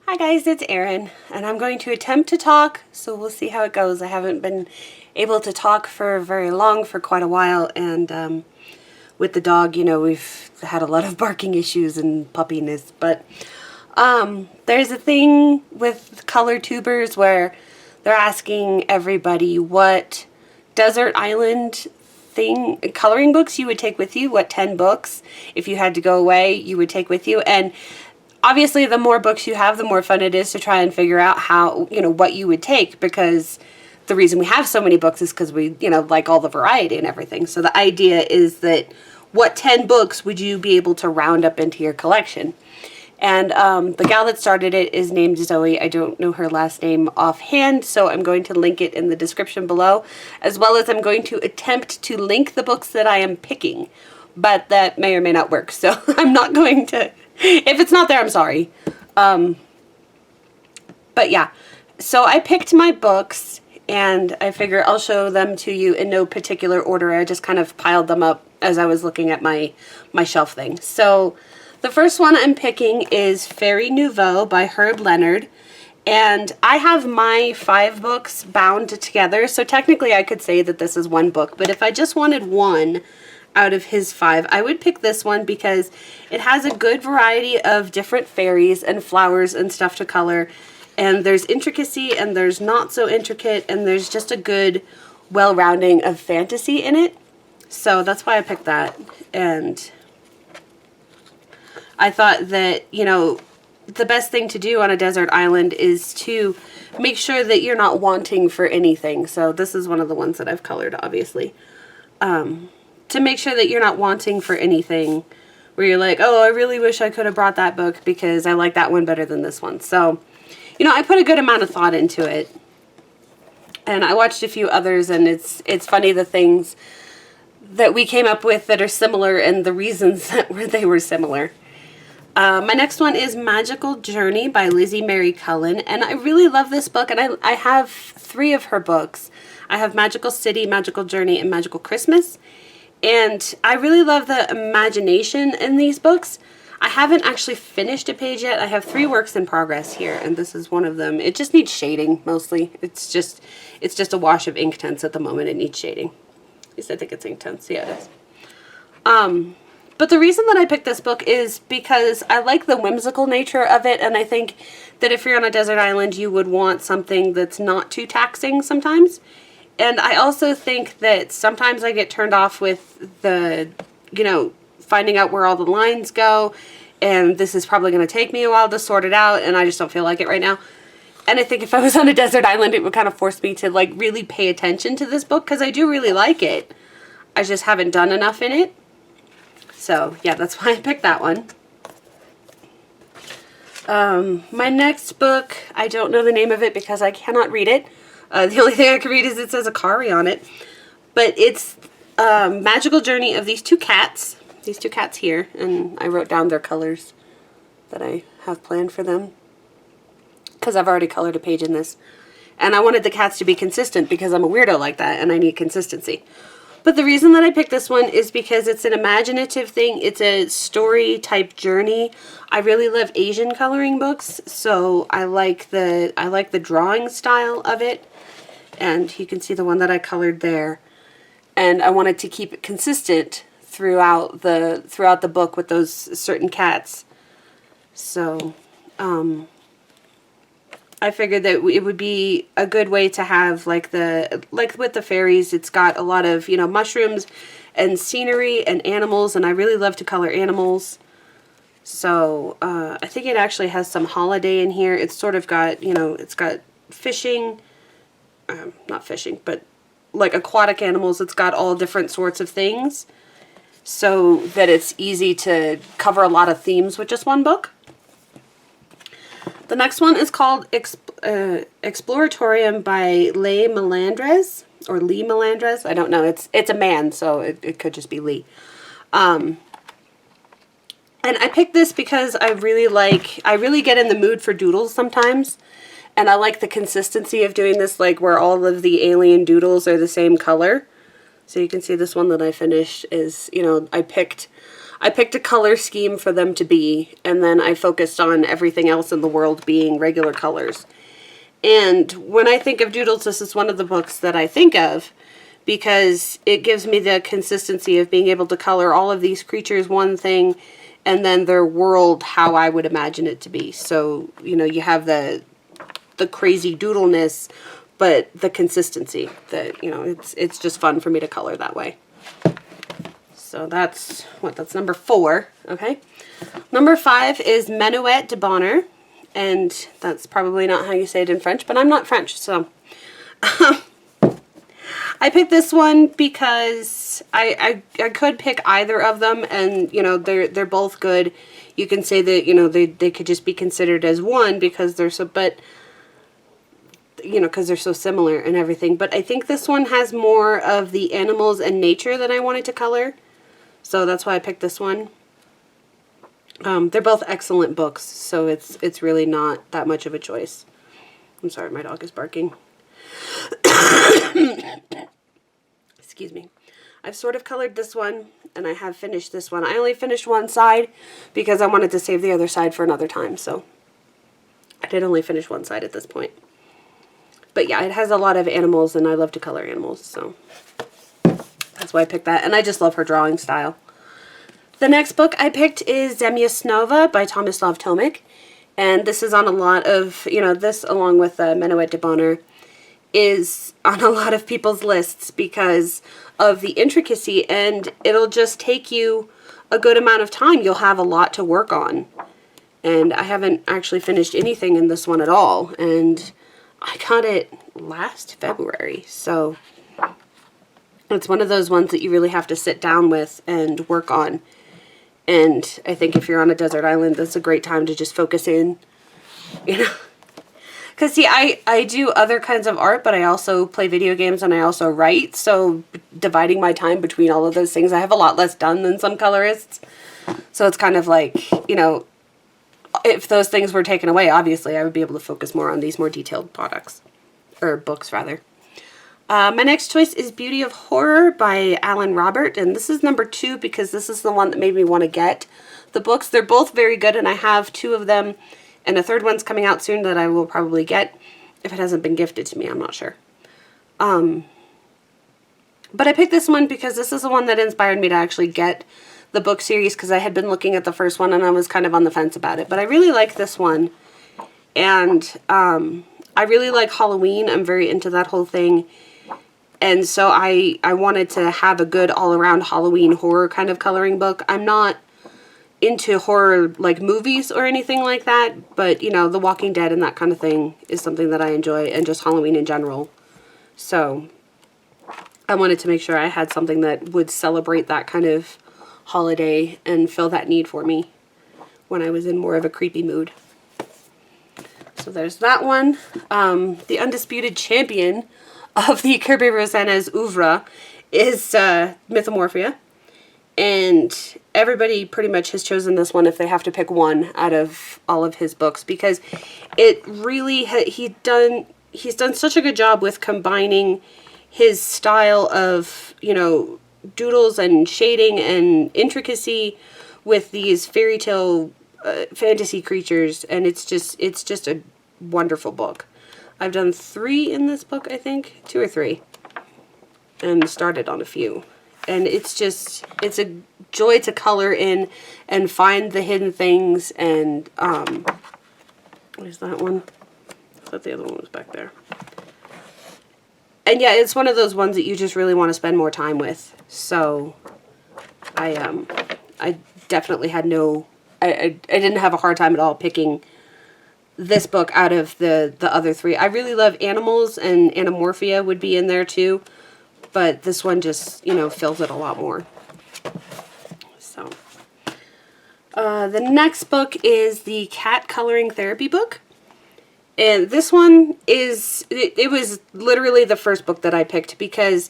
Hi guys, it's Erin, and I'm going to attempt to talk, so we'll see how it goes. I haven't been able to talk for very long, for quite a while, and with the dog, you know, we've had a lot of barking issues and puppiness, but there's a thing with color tubers where they're asking everybody what desert island coloring books you would take with you, what 10 books, if you had to go away, you would take with you, and obviously, the more books you have, the more fun it is to try and figure out how, what you would take, because the reason we have so many books is because we, like all the variety and everything. So the idea is that what 10 books would you be able to round up into your collection? And the gal that started it is named Zoe. I don't know her last name offhand, so I'm going to link it in the description below, as well as I'm going to attempt to link the books that I am picking, but that may or may not work, so I'm not going to. If it's not there, I'm sorry. But yeah, so I picked my books, and I figure I'll show them to you in no particular order. I just kind of piled them up as I was looking at my shelf thing. So the first one I'm picking is Faerie Nouveau by Leonard. And I have my 5 books bound together, so technically I could say that this is one book, but if I just wanted one out of his 5, I would pick this one because it has a good variety of different fairies and flowers and stuff to color, and there's intricacy and there's not so intricate, and there's just a good well-rounding of fantasy in it. So that's why I picked that. And I thought that, the best thing to do on a desert island is to make sure that you're not wanting for anything. So this is one of the ones that I've colored, obviously. To make sure that you're not wanting for anything where you're like, oh, I really wish I could have brought that book because I like that one better than this one. So, I put a good amount of thought into it. And I watched a few others, and it's funny the things that we came up with that are similar and the reasons that they were similar. My next one is Magical Journey by Lizzy Cullen, and I really love this book, and I have 3 of her books. I have Magical City, Magical Journey, and Magical Christmas. And I really love the imagination in these books. I haven't actually finished a page yet. I have 3 works in progress here, and this is one of them. It just needs shading, mostly. It's just a wash of Inktense at the moment. It needs shading. At least I think it's Inktense. Yeah, it is. But the reason that I picked this book is because I like the whimsical nature of it, and I think that if you're on a desert island, you would want something that's not too taxing sometimes. And I also think that sometimes I get turned off with the, finding out where all the lines go, and this is probably going to take me a while to sort it out, and I just don't feel like it right now. And I think if I was on a desert island, it would kind of force me to, really pay attention to this book, because I do really like it. I just haven't done enough in it. So, yeah, that's why I picked that one. My next book, I don't know the name of it because I cannot read it. The only thing I can read is it says Akari on it. But it's Magical Journey of these 2 cats. These 2 cats here. And I wrote down their colors that I have planned for them, because I've already colored a page in this. And I wanted the cats to be consistent because I'm a weirdo like that and I need consistency. But the reason that I picked this one is because it's an imaginative thing. It's a story type journey. I really love Asian coloring books, so I like the drawing style of it. And you can see the one that I colored there. And I wanted to keep it consistent throughout the book with those certain cats. So I figured that it would be a good way to have like with the fairies, it's got a lot of, mushrooms and scenery and animals, and I really love to color animals. So I think it actually has some holiday in here. It's sort of got, it's got fishing, not fishing, but like aquatic animals. It's got all different sorts of things so that it's easy to cover a lot of themes with just one book. The next one is called Exploratorium by Laemmle, or Lee Melandres. I don't know. It's a man, so it could just be Lee. And I picked this because I really get in the mood for doodles sometimes. And I like the consistency of doing this, like where all of the alien doodles are the same color. So you can see this one that I finished is, I picked I picked a color scheme for them to be, and then I focused on everything else in the world being regular colors. And when I think of doodles, this is one of the books that I think of, because it gives me the consistency of being able to color all of these creatures one thing, and then their world how I would imagine it to be. So, you know, you have the crazy doodleness, but the consistency that, you know, it's just fun for me to color that way. So that's number 4, okay? Number 5 is Menuet de Bonheur, and that's probably not how you say it in French, but I'm not French, so. I picked this one because I could pick either of them, and, you know, they're both good. You can say that, you know, they could just be considered as one because they're so, but, you know, because they're so similar and everything. But I think this one has more of the animals and nature that I wanted to color. So that's why I picked this one. They're both excellent books, so it's really not that much of a choice. I'm sorry, my dog is barking. Excuse me. I've sort of colored this one, and I have finished this one. I only finished one side because I wanted to save the other side for another time, so I did only finish one side at this point. But yeah, it has a lot of animals, and I love to color animals, so that's why I picked that, and I just love her drawing style. The next book I picked is Nouveau by Ophthalmic, and this is on a lot of, you know, this along with Menuet de Bonheur is on a lot of people's lists because of the intricacy, and it'll just take you a good amount of time. You'll have a lot to work on, and I haven't actually finished anything in this one at all, and I got it last February, so it's one of those ones that you really have to sit down with and work on. And I think if you're on a desert island, that's a great time to just focus in, you know. Because, see, I do other kinds of art, but I also play video games and I also write. So dividing my time between all of those things, I have a lot less done than some colorists. So it's kind of like, you know, if those things were taken away, obviously I would be able to focus more on these more detailed products. Or books, rather. My next choice is Beauty of Horror by Alan Robert, and this is number 2 because this is the one that made me want to get the books. They're both very good, and I have 2 of them, and a third one's coming out soon that I will probably get if it hasn't been gifted to me. I'm not sure. But I picked this one because this is the one that inspired me to actually get the book series, because I had been looking at the first one and I was kind of on the fence about it. But I really like this one, and I really like Halloween. I'm very into that whole thing. And so I wanted to have a good all-around Halloween horror kind of coloring book. I'm not into horror, like, movies or anything like that, but, you know, The Walking Dead and that kind of thing is something that I enjoy, and just Halloween in general. So I wanted to make sure I had something that would celebrate that kind of holiday and fill that need for me when I was in more of a creepy mood. So there's that one. The undisputed champion of the Kirby Rosanna's oeuvre is Mythomorphia. And everybody pretty much has chosen this one if they have to pick one out of all of his books, because it really, he's done such a good job with combining his style of, you know, doodles and shading and intricacy with these fairy tale fantasy creatures, and it's just a wonderful book. I've done 3 in this book, I think. 2 or 3. And started on a few. And it's a joy to color in and find the hidden things. And, what is that one? I thought the other one was back there. And yeah, it's one of those ones that you just really want to spend more time with. So, I definitely had I didn't have a hard time at all picking this book out of the other 3. I really love animals, and Anamorphia would be in there too, but this one just, you know, fills it a lot more. So, the next book is the Cat Coloring Therapy book, and this one is, it was literally the first book that I picked because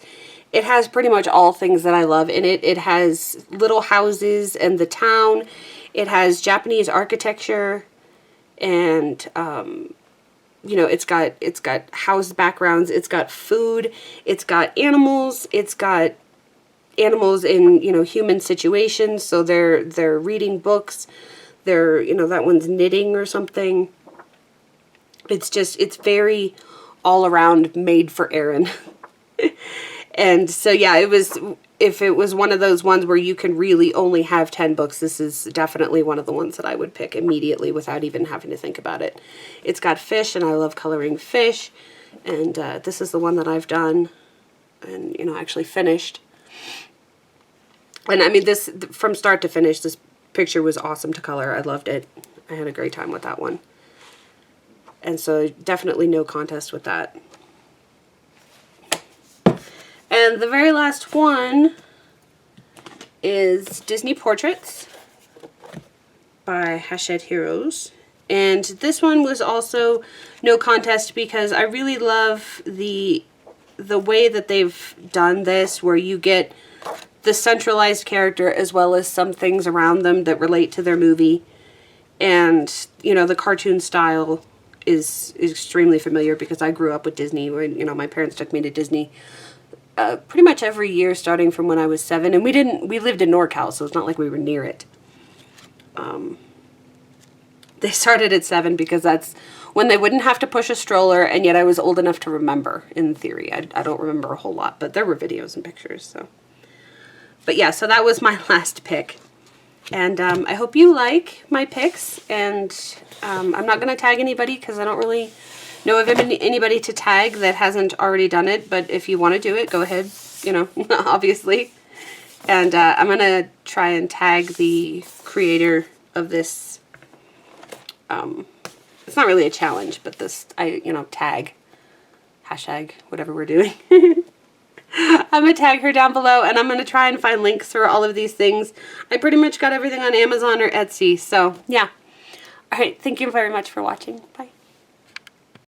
it has pretty much all things that I love in it. It has little houses and the town, it has Japanese architecture, and you know, it's got house backgrounds, it's got food, it's got animals, it's got animals in, you know, human situations. So they're reading books. They're, you know, that one's knitting or something. It's just, it's very all around made for Aaron. And so, yeah, it was, if it was one of those ones where you can really only have 10 books, this is definitely one of the ones that I would pick immediately without even having to think about it. It's got fish, and I love coloring fish. And this is the one that I've done and, you know, actually finished. And I mean, this, from start to finish, this picture was awesome to color. I loved it. I had a great time with that one. And so definitely no contest with that. And the very last one is Disney Portraits by Hatchet Heroes. And this one was also no contest because I really love the way that they've done this, where you get the centralized character as well as some things around them that relate to their movie. And, you know, the cartoon style is extremely familiar because I grew up with Disney. When, you know, my parents took me to Disney pretty much every year starting from when I was 7. And we lived in NorCal, so it's not like we were near it. They started at 7 because that's when they wouldn't have to push a stroller, and yet I was old enough to remember, in theory. I don't remember a whole lot, but there were videos and pictures, so. But yeah, so that was my last pick. And I hope you like my picks, and I'm not going to tag anybody because I don't really know of anybody to tag that hasn't already done it, but if you want to do it, go ahead, you know, obviously. And I'm going to try and tag the creator of this. It's not really a challenge, but this, you know, tag, hashtag, whatever we're doing. I'm going to tag her down below, and I'm going to try and find links for all of these things. I pretty much got everything on Amazon or Etsy, so yeah. All right, thank you very much for watching. Bye.